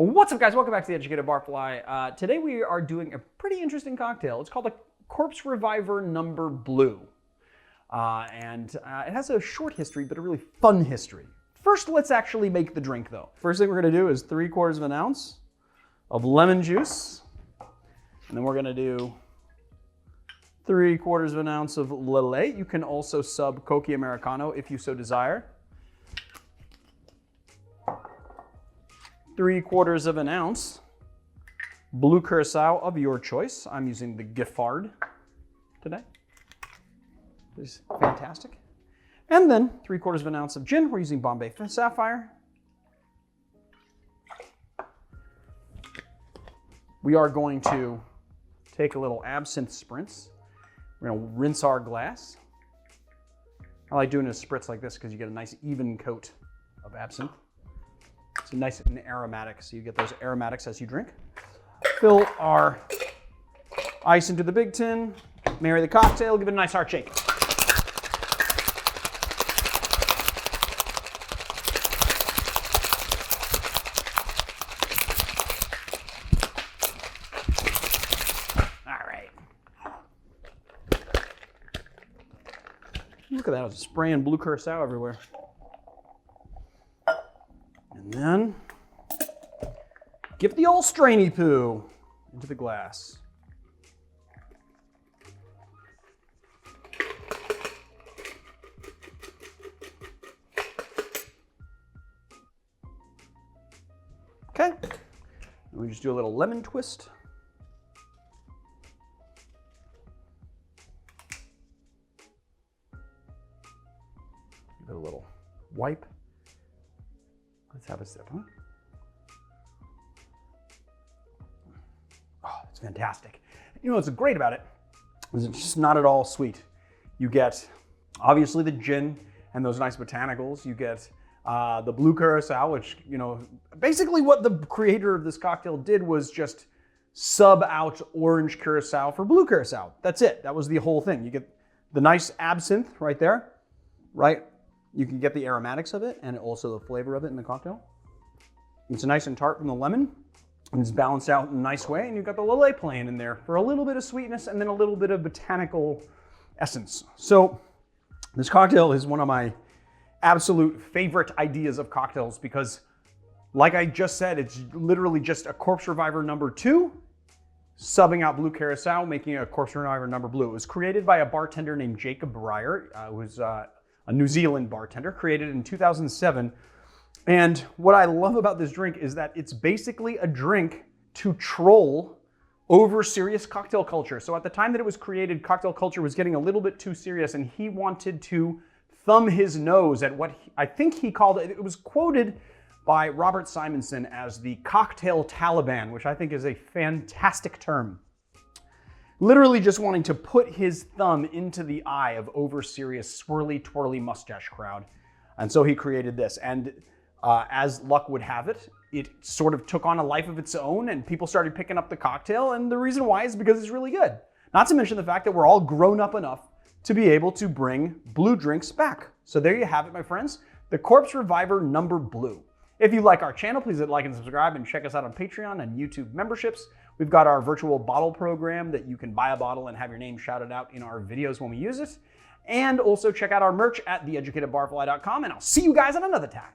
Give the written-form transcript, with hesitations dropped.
What's up, guys? Welcome back to the Educated Barfly. Today we are doing a pretty interesting cocktail. It's called a Corpse Reviver Number Blue. It has a short history, but a really fun history. First, let's actually make the drink, though. First thing we're going to do is 3/4 of an ounce of lemon juice. And then we're going to do 3/4 of an ounce of Lillet. You can also sub Coca Americano if you so desire. 3/4 of an ounce blue Curacao of your choice. I'm using the Giffard today. It's fantastic. And then 3/4 of an ounce of gin. We're using Bombay Sapphire. We are going to take a little absinthe spritz. We're going to rinse our glass. I like doing a spritz like this because you get a nice even coat of absinthe. It's nice and aromatic, so you get those aromatics as you drink. Fill our ice into the big tin, marry the cocktail, give it a nice hard shake. All right. Look at that, I was spraying blue Curacao everywhere. And then give the old strainy poo into the glass. Okay, and we just do a little lemon twist. Give it a little wipe. Let's have a sip, huh? Oh, it's fantastic. You know what's great about it is it's just not at all sweet. You get, obviously, the gin and those nice botanicals. You get the blue Curacao, which, you know, basically what the creator of this cocktail did was just sub out orange Curacao for blue Curacao. That's it. That was the whole thing. You get the nice absinthe right there, right? You can get the aromatics of it and also the flavor of it in the cocktail. It's nice and tart from the lemon, and it's balanced out in a nice way, and you've got the Lillet playing in there for a little bit of sweetness and then a little bit of botanical essence. So this cocktail is one of my absolute favorite ideas of cocktails because, like I just said, it's literally just a Corpse Reviver number 2, subbing out blue Curacao, making a Corpse Reviver number blue. It was created by a bartender named Jacob Breyer, who's a New Zealand bartender, created in 2007. And what I love about this drink is that it's basically a drink to troll over serious cocktail culture. So at the time that it was created, cocktail culture was getting a little bit too serious, and he wanted to thumb his nose at what I think he called it. It was quoted by Robert Simonson as the cocktail Taliban, which I think is a fantastic term. Literally just wanting to put his thumb into the eye of over-serious, swirly, twirly mustache crowd. And so he created this. And as luck would have it, it sort of took on a life of its own, and people started picking up the cocktail. And the reason why is because it's really good. Not to mention the fact that we're all grown up enough to be able to bring blue drinks back. So there you have it, my friends. The Corpse Reviver number blue. If you like our channel, please hit like and subscribe, and check us out on Patreon and YouTube memberships. We've got our virtual bottle program that you can buy a bottle and have your name shouted out in our videos when we use it. And also check out our merch at theeducatedbarfly.com, and I'll see you guys on another time.